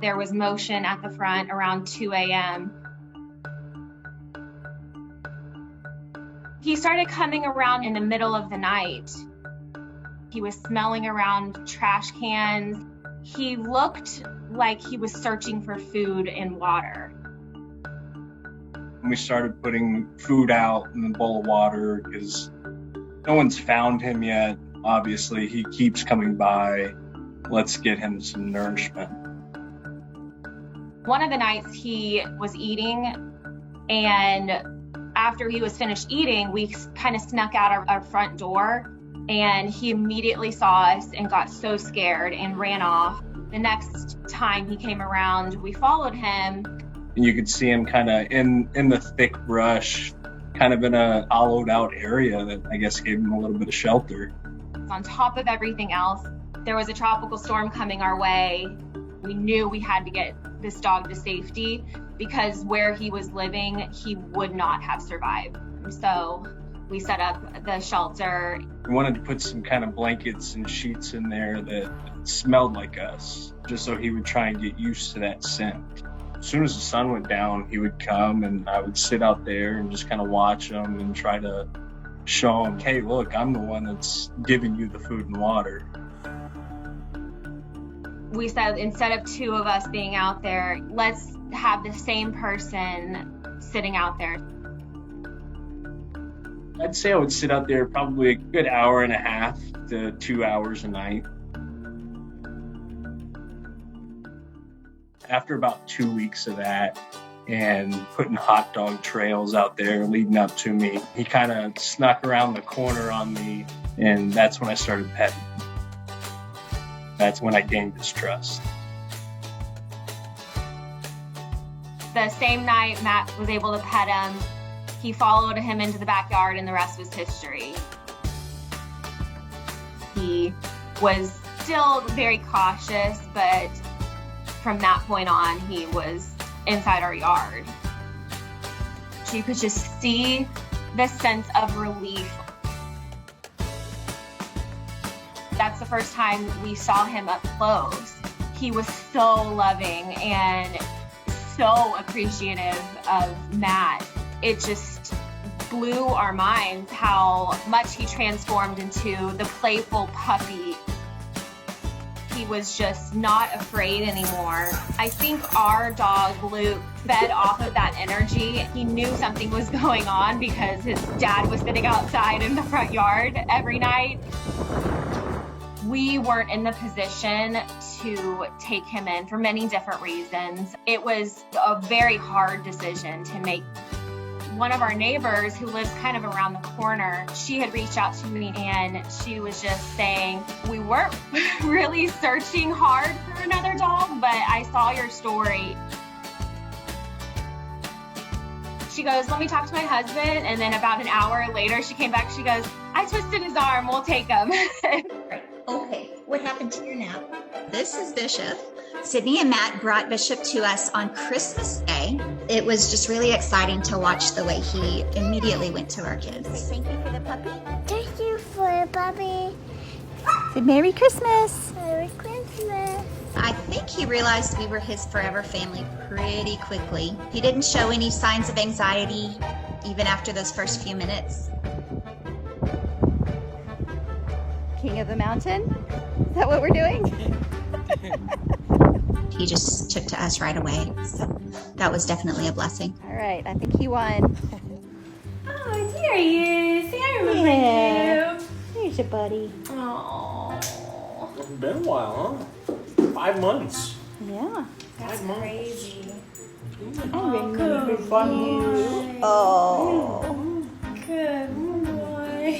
There was motion at the front around 2 a.m. He started coming around in the middle of the night. He was smelling around trash cans. He looked like he was searching for food and water. We started putting food out in the bowl of water because no one's found him yet. Obviously, he keeps coming by. Let's get him some nourishment. One of the nights he was eating, and after he was finished eating, we kind of snuck out our front door, and he immediately saw us and got so scared and ran off. The next time he came around, we followed him. And you could see him kind of in the thick brush, kind of in a hollowed out area that I guess gave him a little bit of shelter. On top of everything else, there was a tropical storm coming our way. We knew we had to get this dog to safety because where he was living, he would not have survived. So we set up the shelter. We wanted to put some kind of blankets and sheets in there that smelled like us, just so he would try and get used to that scent. As soon as the sun went down, he would come and I would sit out there and just kind of watch him and try to show him, hey, look, I'm the one that's giving you the food and water. We said instead of two of us being out there, let's have the same person sitting out there. I'd say I would sit out there probably a good hour and a half to 2 hours a night. After about 2 weeks of that and putting hot dog trails out there leading up to me, he kind of snuck around the corner on me, and that's when I started petting. That's when I gained his trust. The same night Matt was able to pet him, he followed him into the backyard and the rest was history. He was still very cautious, but from that point on, he was inside our yard. You could just see the sense of relief. That's the first time we saw him up close. He was so loving and so appreciative of Matt. It just blew our minds how much he transformed into the playful puppy. He was just not afraid anymore. I think our dog, Luke, fed off of that energy. He knew something was going on because his dad was sitting outside in the front yard every night. We weren't in the position to take him in for many different reasons. It was a very hard decision to make. One of our neighbors who lives kind of around the corner, she had reached out to me and she was just saying, we weren't really searching hard for another dog, but I saw your story. She goes, let me talk to my husband. And then about an hour later, she came back, she goes, I twisted his arm, we'll take him. Okay, what happened to your nap? This is Bishop. Sydney and Matt brought Bishop to us on Christmas Day. It was just really exciting to watch the way he immediately went to our kids. Thank you for the puppy. Thank you for the puppy. Say Merry Christmas. Merry Christmas. I think he realized we were his forever family pretty quickly. He didn't show any signs of anxiety, even after those first few minutes. King of the mountain? Is that what we're doing? He just took to us right away, so that was definitely a blessing. All right, I think he won. Oh, there he is. See, I remember you. There's your buddy. Oh, It's been a while, huh? 5 months. Yeah. that's crazy. I remember good from you. Oh. Good boy.